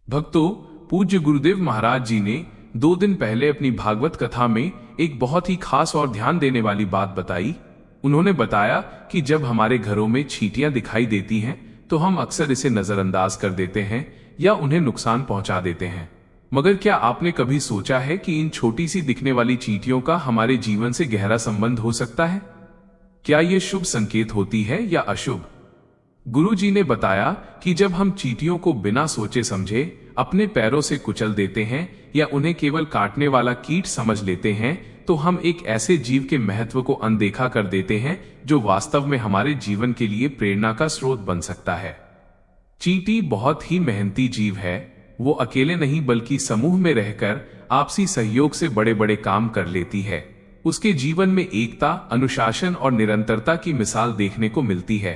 भक्तों, पूज्य गुरुदेव महाराज जी ने 2 दिन पहले अपनी भागवत कथा में एक बहुत ही खास और ध्यान देने वाली बात बताई। उन्होंने बताया कि जब हमारे घरों में चींटियां दिखाई देती हैं तो हम अक्सर इसे नजरअंदाज कर देते हैं या उन्हें नुकसान पहुंचा देते हैं। मगर क्या आपने कभी सोचा है कि इन छोटी सी दिखने वाली चींटियों का हमारे जीवन से गहरा संबंध हो सकता है? क्या ये शुभ संकेत होती है या अशुभ? गुरु जी ने बताया कि जब हम चींटियों को बिना सोचे समझे अपने पैरों से कुचल देते हैं या उन्हें केवल काटने वाला कीट समझ लेते हैं तो हम एक ऐसे जीव के महत्व को अनदेखा कर देते हैं जो वास्तव में हमारे जीवन के लिए प्रेरणा का स्रोत बन सकता है। चींटी बहुत ही मेहनती जीव है। वो अकेले नहीं बल्कि समूह में रहकर आपसी सहयोग से बड़े बड़े काम कर लेती है। उसके जीवन में एकता, अनुशासन और निरंतरता की मिसाल देखने को मिलती है।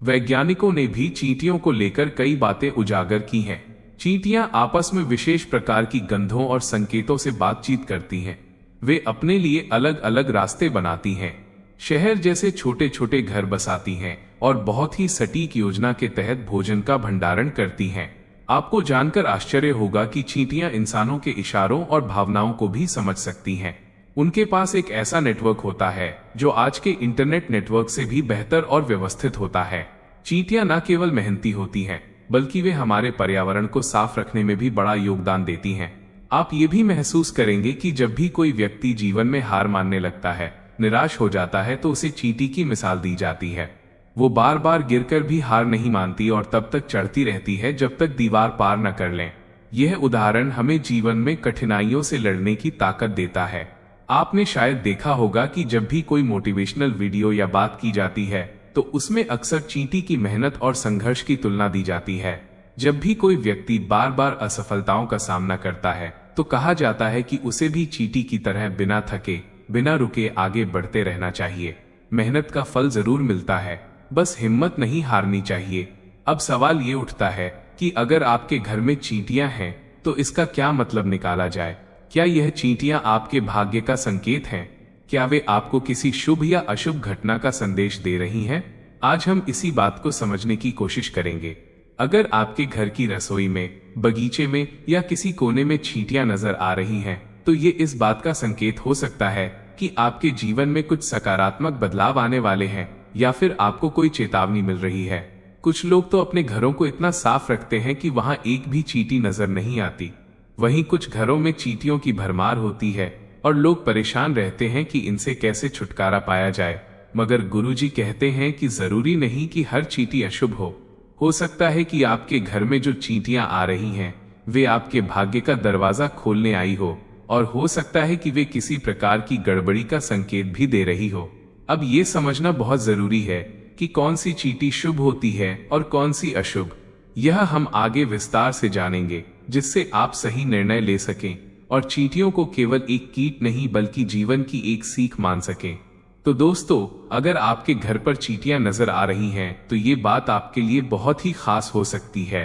वैज्ञानिकों ने भी चींटियों को लेकर कई बातें उजागर की हैं। चींटियां आपस में विशेष प्रकार की गंधों और संकेतों से बातचीत करती हैं। वे अपने लिए अलग अलग रास्ते बनाती हैं, शहर जैसे छोटे छोटे घर बसाती हैं और बहुत ही सटीक योजना के तहत भोजन का भंडारण करती हैं। आपको जानकर आश्चर्य होगा कि चींटियां इंसानों के इशारों और भावनाओं को भी समझ सकती हैं। उनके पास एक ऐसा नेटवर्क होता है जो आज के इंटरनेट नेटवर्क से भी बेहतर और व्यवस्थित होता है। चींटियां न केवल मेहनती होती हैं बल्कि वे हमारे पर्यावरण को साफ रखने में भी बड़ा योगदान देती हैं। आप ये भी महसूस करेंगे कि जब भी कोई व्यक्ति जीवन में हार मानने लगता है, निराश हो जाता है, तो उसे चींटी की मिसाल दी जाती है। वो बार बार गिरकर भी हार नहीं मानती और तब तक चढ़ती रहती है जब तक दीवार पार न कर लें। यह उदाहरण हमें जीवन में कठिनाइयों से लड़ने की ताकत देता है। आपने शायद देखा होगा कि जब भी कोई मोटिवेशनल वीडियो या बात की जाती है तो उसमें अक्सर चींटी की मेहनत और संघर्ष की तुलना दी जाती है। जब भी कोई व्यक्ति बार बार असफलताओं का सामना करता है तो कहा जाता है कि उसे भी चींटी की तरह बिना थके, बिना रुके आगे बढ़ते रहना चाहिए। मेहनत का फल जरूर मिलता है, बस हिम्मत नहीं हारनी चाहिए। अब सवाल ये उठता है कि अगर आपके घर में चींटियां हैं तो इसका क्या मतलब निकाला जाए? क्या यह चींटियां आपके भाग्य का संकेत हैं? क्या वे आपको किसी शुभ या अशुभ घटना का संदेश दे रही हैं? आज हम इसी बात को समझने की कोशिश करेंगे। अगर आपके घर की रसोई में, बगीचे में या किसी कोने में चींटियां नजर आ रही हैं, तो ये इस बात का संकेत हो सकता है कि आपके जीवन में कुछ सकारात्मक बदलाव आने वाले हैं या फिर आपको कोई चेतावनी मिल रही है। कुछ लोग तो अपने घरों को इतना साफ रखते हैं कि वहां एक भी चींटी नजर नहीं आती। वहीं कुछ घरों में चींटियों की भरमार होती है और लोग परेशान रहते हैं कि इनसे कैसे छुटकारा पाया जाए। मगर गुरुजी कहते हैं कि जरूरी नहीं कि हर चींटी अशुभ हो सकता है कि आपके घर में जो चींटियां आ रही हैं वे आपके भाग्य का दरवाजा खोलने आई हो, और हो सकता है कि वे किसी प्रकार की गड़बड़ी का संकेत भी दे रही हो। अब ये समझना बहुत जरूरी है कि कौन सी चींटी शुभ होती है और कौन सी अशुभ। यह हम आगे विस्तार से जानेंगे, जिससे आप सही निर्णय ले सकें और चींटियों को केवल एक कीट नहीं बल्कि जीवन की एक सीख मान सकें। तो दोस्तों, अगर आपके घर पर चींटियां नजर आ रही हैं तो ये बात आपके लिए बहुत ही खास हो सकती है।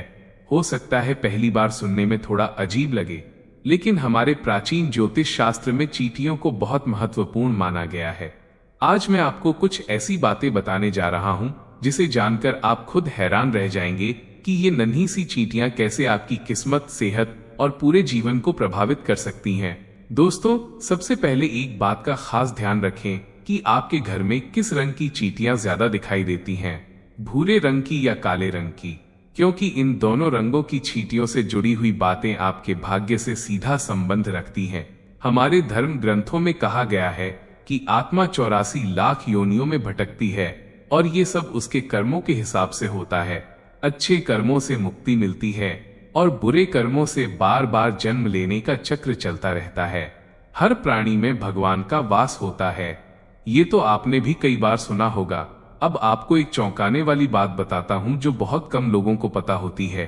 हो सकता है पहली बार सुनने में थोड़ा अजीब लगे, लेकिन हमारे प्राचीन ज्योतिष शास्त्र में चींटियों को बहुत महत्वपूर्ण माना गया है। आज मैं आपको कुछ ऐसी बातें बताने जा रहा हूं जिसे जानकर आप खुद हैरान रह जाएंगे कि ये नन्ही सी चींटियां कैसे आपकी किस्मत, सेहत और पूरे जीवन को प्रभावित कर सकती हैं। दोस्तों, सबसे पहले एक बात का खास ध्यान रखें कि आपके घर में किस रंग की चींटियां ज्यादा दिखाई देती हैं, भूरे रंग की या काले रंग की, क्योंकि इन दोनों रंगों की चींटियों से जुड़ी हुई बातें आपके भाग्य से सीधा संबंध रखती हैं। हमारे धर्म ग्रंथों में कहा गया है कि आत्मा 84 लाख योनियों में भटकती है और ये सब उसके कर्मों के हिसाब से होता है। अच्छे कर्मों से मुक्ति मिलती है और बुरे कर्मों से बार बार जन्म लेने का चक्र चलता रहता है। हर प्राणी में भगवान का वास होता है, ये तो आपने भी कई बार सुना होगा। अब आपको एक चौंकाने वाली बात बताता हूँ जो बहुत कम लोगों को पता होती है।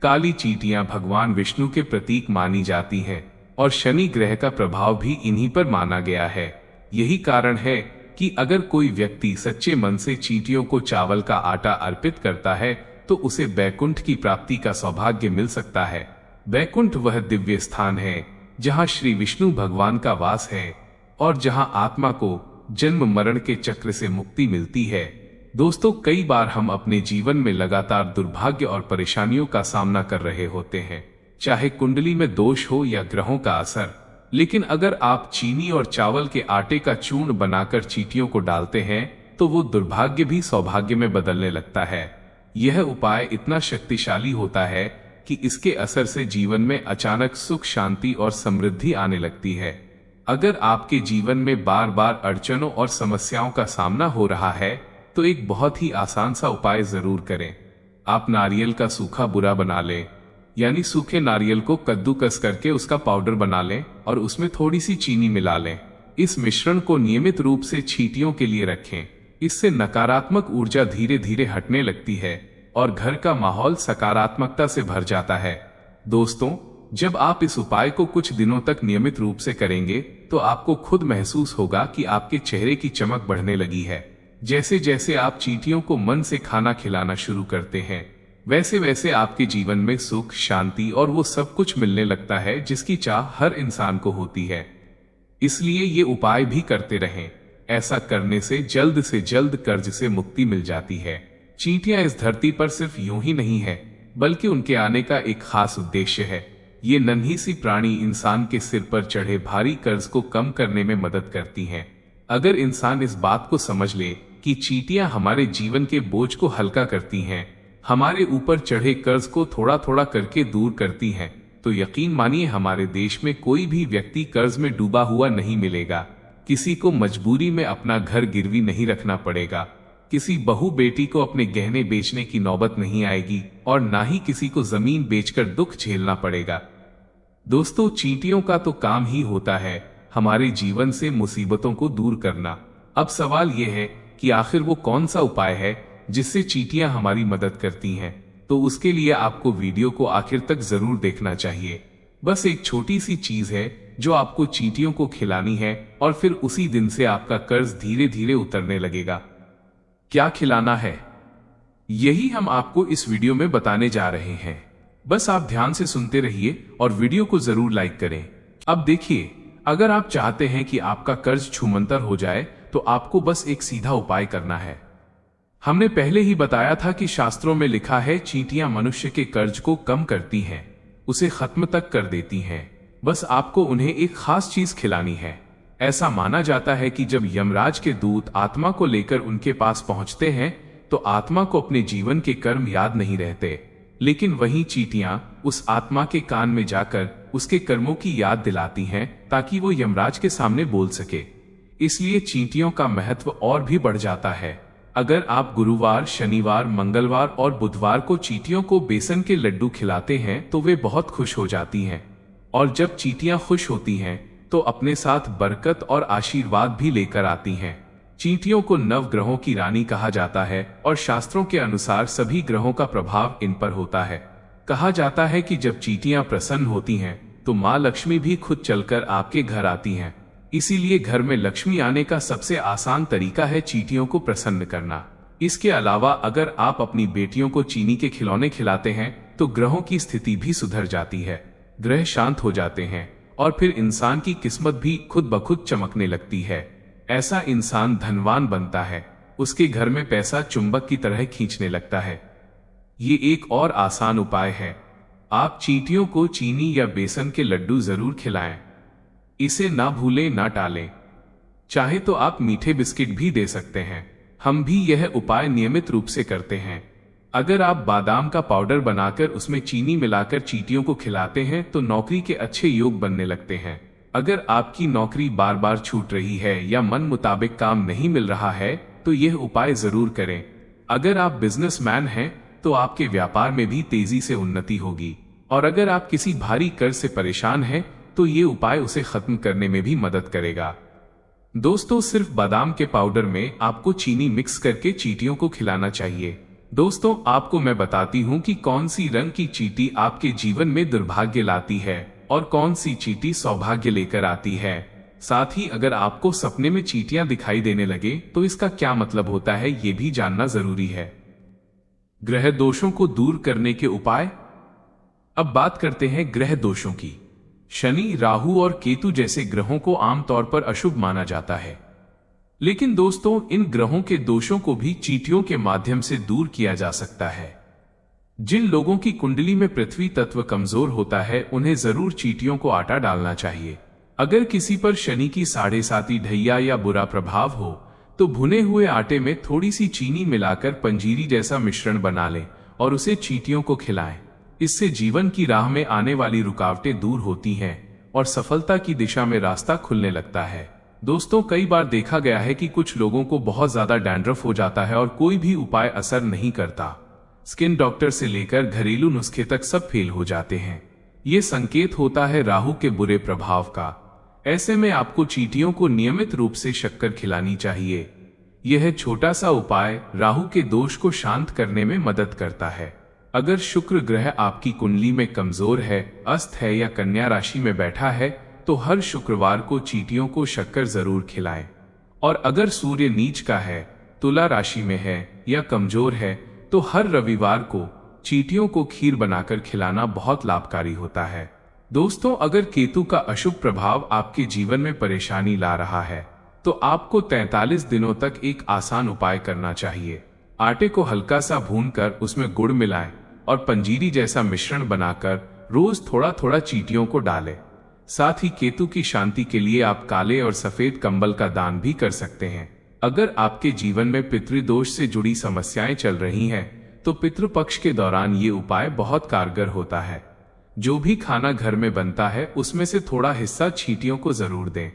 काली चींटियां भगवान विष्णु के प्रतीक मानी जाती हैं और शनि ग्रह का प्रभाव भी इन्हीं पर माना गया है। यही कारण है कि अगर कोई व्यक्ति सच्चे मन से चींटियों को चावल का आटा अर्पित करता है तो उसे बैकुंठ की प्राप्ति का सौभाग्य मिल सकता है। बैकुंठ वह दिव्य स्थान है जहां श्री विष्णु भगवान का वास है और जहां आत्मा को जन्म मरण के चक्र से मुक्ति मिलती है। दोस्तों, कई बार हम अपने जीवन में लगातार दुर्भाग्य और परेशानियों का सामना कर रहे होते हैं, चाहे कुंडली में दोष हो या ग्रहों का असर। लेकिन अगर आप चीनी और चावल के आटे का चूर्ण बनाकर चींटियों को डालते हैं तो वो दुर्भाग्य भी सौभाग्य में बदलने लगता है। यह उपाय इतना शक्तिशाली होता है कि इसके असर से जीवन में अचानक सुख, शांति और समृद्धि आने लगती है। अगर आपके जीवन में बार बार अड़चनों और समस्याओं का सामना हो रहा है तो एक बहुत ही आसान सा उपाय जरूर करें। आप नारियल का सूखा बुरा बना लें, यानी सूखे नारियल को कद्दूकस करके उसका पाउडर बना लें और उसमें थोड़ी सी चीनी मिला लें। इस मिश्रण को नियमित रूप से चींटियों के लिए रखें। इससे नकारात्मक ऊर्जा धीरे धीरे हटने लगती है और घर का माहौल सकारात्मकता से भर जाता है। दोस्तों, जब आप इस उपाय को कुछ दिनों तक नियमित रूप से करेंगे तो आपको खुद महसूस होगा कि आपके चेहरे की चमक बढ़ने लगी है। जैसे जैसे आप चींटियों को मन से खाना खिलाना शुरू करते हैं, वैसे वैसे आपके जीवन में सुख, शांति और वो सब कुछ मिलने लगता है जिसकी चाह हर इंसान को होती है। इसलिए ये उपाय भी करते रहें। ऐसा करने से जल्द कर्ज से मुक्ति मिल जाती है। चींटियां इस धरती पर सिर्फ यूं ही नहीं है, बल्कि उनके आने का एक खास उद्देश्य है। ये नन्ही सी प्राणी इंसान के सिर पर चढ़े भारी कर्ज को कम करने में मदद करती हैं। अगर इंसान इस बात को समझ ले कि चींटियां हमारे जीवन के बोझ को हल्का करती हैं, हमारे ऊपर चढ़े कर्ज को थोड़ा थोड़ा करके दूर करती हैं, तो यकीन मानिए हमारे देश में कोई भी व्यक्ति कर्ज में डूबा हुआ नहीं मिलेगा। किसी को मजबूरी में अपना घर गिरवी नहीं रखना पड़ेगा, किसी बहू बेटी को अपने गहने बेचने की नौबत नहीं आएगी और ना ही किसी को जमीन बेचकर दुख झेलना पड़ेगा। दोस्तों, चींटियों का तो काम ही होता है हमारे जीवन से मुसीबतों को दूर करना। अब सवाल यह है कि आखिर वो कौन सा उपाय है जिससे चींटियां हमारी मदद करती हैं। तो उसके लिए आपको वीडियो को आखिर तक जरूर देखना चाहिए। बस एक छोटी सी चीज है जो आपको चींटियों को खिलानी है और फिर उसी दिन से आपका कर्ज धीरे धीरे उतरने लगेगा। क्या खिलाना है, यही हम आपको इस वीडियो में बताने जा रहे हैं। बस आप ध्यान से सुनते रहिए और वीडियो को जरूर लाइक करें। अब देखिए, अगर आप चाहते हैं कि आपका कर्ज छूमंतर हो जाए तो आपको बस एक सीधा उपाय करना है। हमने पहले ही बताया था कि शास्त्रों में लिखा है चींटियां मनुष्य के कर्ज को कम करती हैं, उसे खत्म तक कर देती हैं। बस आपको उन्हें एक खास चीज खिलानी है। ऐसा माना जाता है कि जब यमराज के दूत आत्मा को लेकर उनके पास पहुंचते हैं तो आत्मा को अपने जीवन के कर्म याद नहीं रहते, लेकिन वहीं चींटियां उस आत्मा के कान में जाकर उसके कर्मों की याद दिलाती हैं ताकि वो यमराज के सामने बोल सके। इसलिए चींटियों का महत्व और भी बढ़ जाता है। अगर आप गुरुवार, शनिवार, मंगलवार और बुधवार को चींटियों को बेसन के लड्डू खिलाते हैं तो वे बहुत खुश हो जाती हैं। और जब चींटियां खुश होती हैं तो अपने साथ बरकत और आशीर्वाद भी लेकर आती हैं। चींटियों को नवग्रहों की रानी कहा जाता है और शास्त्रों के अनुसार सभी ग्रहों का प्रभाव इन पर होता है। कहा जाता है कि जब चींटियां प्रसन्न होती हैं तो माँ लक्ष्मी भी खुद चलकर आपके घर आती हैं। इसीलिए घर में लक्ष्मी आने का सबसे आसान तरीका है चींटियों को प्रसन्न करना। इसके अलावा अगर आप अपनी बेटियों को चीनी के खिलौने खिलाते हैं तो ग्रहों की स्थिति भी सुधर जाती है, ग्रह शांत हो जाते हैं और फिर इंसान की किस्मत भी खुद ब खुद चमकने लगती है। ऐसा इंसान धनवान बनता है, उसके घर में पैसा चुंबक की तरह खींचने लगता है। ये एक और आसान उपाय है, आप चींटियों को चीनी या बेसन के लड्डू जरूर खिलाएं। इसे ना भूलें ना टालें। चाहे तो आप मीठे बिस्किट भी दे सकते हैं। हम भी यह उपाय नियमित रूप से करते हैं। अगर आप बादाम का पाउडर बनाकर उसमें चीनी मिलाकर चींटियों को खिलाते हैं तो नौकरी के अच्छे योग बनने लगते हैं। अगर आपकी नौकरी बार बार छूट रही है या मन मुताबिक काम नहीं मिल रहा है तो यह उपाय जरूर करें। अगर आप बिजनेसमैन हैं तो आपके व्यापार में भी तेजी से उन्नति होगी और अगर आप किसी भारी कर्ज से परेशान हैं तो ये उपाय उसे खत्म करने में भी मदद करेगा। दोस्तों, सिर्फ बादाम के पाउडर में आपको चीनी मिक्स करके चींटियों को खिलाना चाहिए। दोस्तों, आपको मैं बताती हूँ कि कौन सी रंग की चींटी आपके जीवन में दुर्भाग्य लाती है और कौन सी चींटी सौभाग्य लेकर आती है। साथ ही अगर आपको सपने में चींटियां दिखाई देने लगे तो इसका क्या मतलब होता है ये भी जानना जरूरी है। ग्रह दोषों को दूर करने के उपाय। अब बात करते हैं ग्रह दोषों की। शनि, राहु और केतु जैसे ग्रहों को आमतौर पर अशुभ माना जाता है। लेकिन दोस्तों, इन ग्रहों के दोषों को भी चींटियों के माध्यम से दूर किया जा सकता है। जिन लोगों की कुंडली में पृथ्वी तत्व कमजोर होता है, उन्हें जरूर चींटियों को आटा डालना चाहिए। अगर किसी पर शनि की 7.5 ढैया या बुरा प्रभाव हो तो भुने हुए आटे में थोड़ी सी चीनी मिलाकर पंजीरी जैसा मिश्रण बना लें और उसे चींटियों को खिलाएं। इससे जीवन की राह में आने वाली रुकावटें दूर होती हैं और सफलता की दिशा में रास्ता खुलने लगता है। दोस्तों, कई बार देखा गया है कि कुछ लोगों को बहुत ज्यादा डैंड्रफ हो जाता है और कोई भी उपाय असर नहीं करता। स्किन डॉक्टर से लेकर घरेलू नुस्खे तक सब फेल हो जाते हैं। ये संकेत होता है राहु के बुरे प्रभाव का। ऐसे में आपको चींटियों को नियमित रूप से शक्कर खिलानी चाहिए। यह छोटा सा उपाय राहु के दोष को शांत करने में मदद करता है। अगर शुक्र ग्रह आपकी कुंडली में कमजोर है, अस्त है या कन्या राशि में बैठा है तो हर शुक्रवार को चींटियों को शक्कर जरूर खिलाएं। और अगर सूर्य नीच का है, तुला राशि में है या कमजोर है तो हर रविवार को चींटियों को खीर बनाकर खिलाना बहुत लाभकारी होता है। दोस्तों, अगर केतु का अशुभ प्रभाव आपके जीवन में परेशानी ला रहा है तो आपको 43 दिनों तक एक आसान उपाय करना चाहिए। आटे को हल्का सा भूनकर उसमें गुड़ मिलाएं और पंजीरी जैसा मिश्रण बनाकर रोज थोड़ा थोड़ा चींटियों को डालें। साथ ही केतु की शांति के लिए आप काले और सफेद कंबल का दान भी कर सकते हैं। अगर आपके जीवन में पितृदोष से जुड़ी समस्याएं चल रही हैं तो पितृपक्ष के दौरान ये उपाय बहुत कारगर होता है। जो भी खाना घर में बनता है उसमें से थोड़ा हिस्सा चींटियों को जरूर दें।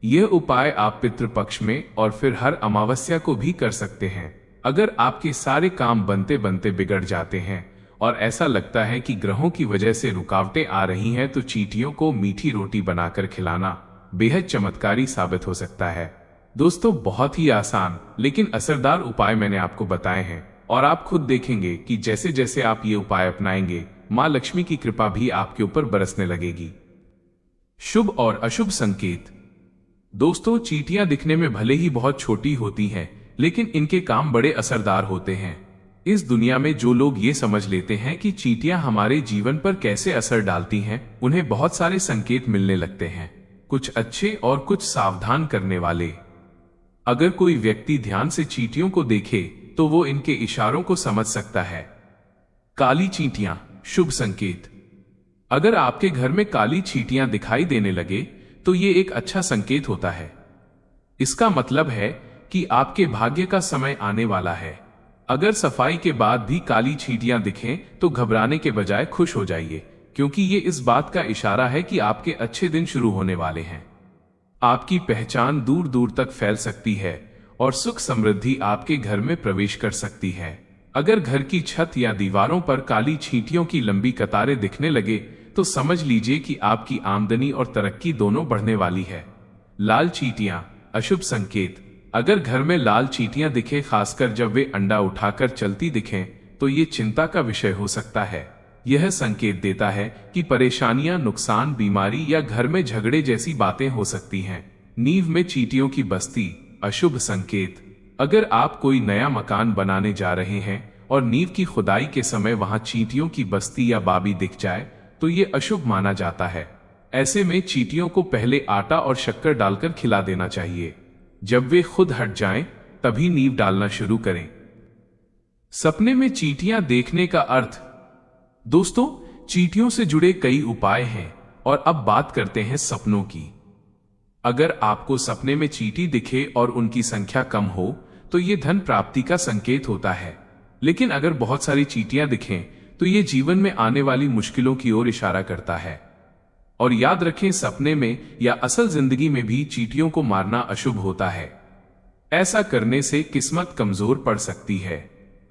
यह उपाय आप पितृपक्ष में और फिर हर अमावस्या को भी कर सकते हैं। अगर आपके सारे काम बनते बनते बिगड़ जाते हैं और ऐसा लगता है कि ग्रहों की वजह से रुकावटें आ रही हैं तो चींटियों को मीठी रोटी बनाकर खिलाना बेहद चमत्कारी साबित हो सकता है। दोस्तों, बहुत ही आसान लेकिन असरदार उपाय मैंने आपको बताए हैं और आप खुद देखेंगे कि जैसे जैसे आप ये उपाय अपनाएंगे, मां लक्ष्मी की कृपा भी आपके ऊपर बरसने लगेगी। शुभ और अशुभ संकेत। दोस्तों, चींटियां दिखने में भले ही बहुत छोटी होती हैं, लेकिन इनके काम बड़े असरदार होते हैं। इस दुनिया में जो लोग ये समझ लेते हैं कि चींटियां हमारे जीवन पर कैसे असर डालती हैं, उन्हें बहुत सारे संकेत मिलने लगते हैं, कुछ अच्छे और कुछ सावधान करने वाले। अगर कोई व्यक्ति ध्यान से चींटियों को देखे तो वो इनके इशारों को समझ सकता है। काली चींटियां, शुभ संकेत। अगर आपके घर में काली चींटियां दिखाई देने लगे तो ये एक अच्छा संकेत होता है। इसका मतलब है कि आपके भाग्य का समय आने वाला है। अगर सफाई के बाद भी काली चींटियां दिखें तो घबराने के बजाय खुश हो जाइए, क्योंकि ये इस बात का इशारा है कि आपके अच्छे दिन शुरू होने वाले हैं। आपकी पहचान दूर दूर तक फैल सकती है और सुख समृद्धि आपके घर में प्रवेश कर सकती है। अगर घर की छत या दीवारों पर काली चींटियों की लंबी कतारें दिखने लगे तो समझ लीजिए कि आपकी आमदनी और तरक्की दोनों बढ़ने वाली है। लाल चींटियां, अशुभ संकेत। अगर घर में लाल चींटियां दिखे, खासकर जब वे अंडा उठाकर चलती दिखें, तो ये चिंता का विषय हो सकता है। यह संकेत देता है कि परेशानियां, नुकसान, बीमारी या घर में झगड़े जैसी बातें हो सकती हैं। नींव में चींटियों की बस्ती, अशुभ संकेत। अगर आप कोई नया मकान बनाने जा रहे हैं और नींव की खुदाई के समय वहां चींटियों की बस्ती या बाबी दिख जाए तो ये अशुभ माना जाता है। ऐसे में चींटियों को पहले आटा और शक्कर डालकर खिला देना चाहिए। जब वे खुद हट जाएं, तभी नींव डालना शुरू करें। सपने में चींटियां देखने का अर्थ। दोस्तों, चींटियों से जुड़े कई उपाय हैं और अब बात करते हैं सपनों की। अगर आपको सपने में चींटी दिखे और उनकी संख्या कम हो तो ये धन प्राप्ति का संकेत होता है। लेकिन अगर बहुत सारी चींटियां दिखें तो ये जीवन में आने वाली मुश्किलों की ओर इशारा करता है। और याद रखें, सपने में या असल जिंदगी में भी चींटियों को मारना अशुभ होता है। ऐसा करने से किस्मत कमजोर पड़ सकती है।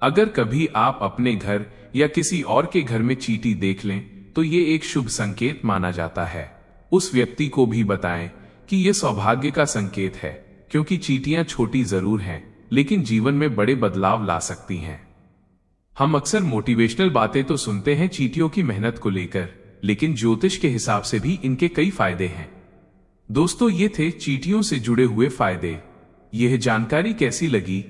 अगर कभी आप अपने घर या किसी और के घर में चींटी देख लें तो ये एक शुभ संकेत माना जाता है। उस व्यक्ति को भी बताएं कि यह सौभाग्य का संकेत है, क्योंकि चींटियां छोटी जरूर हैं लेकिन जीवन में बड़े बदलाव ला सकती हैं। हम अक्सर मोटिवेशनल बातें तो सुनते हैं चींटियों की मेहनत को लेकर, लेकिन ज्योतिष के हिसाब से भी इनके कई फायदे हैं। दोस्तों, ये थे चींटियों से जुड़े हुए फायदे। यह जानकारी कैसी लगी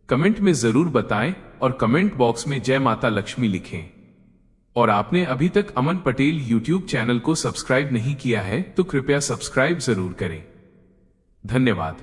कमेंट में जरूर बताएं और कमेंट बॉक्स में जय माता लक्ष्मी लिखें। और आपने अभी तक अमन पटेल यूट्यूब चैनल को सब्सक्राइब नहीं किया है तो कृपया सब्सक्राइब जरूर करें। धन्यवाद।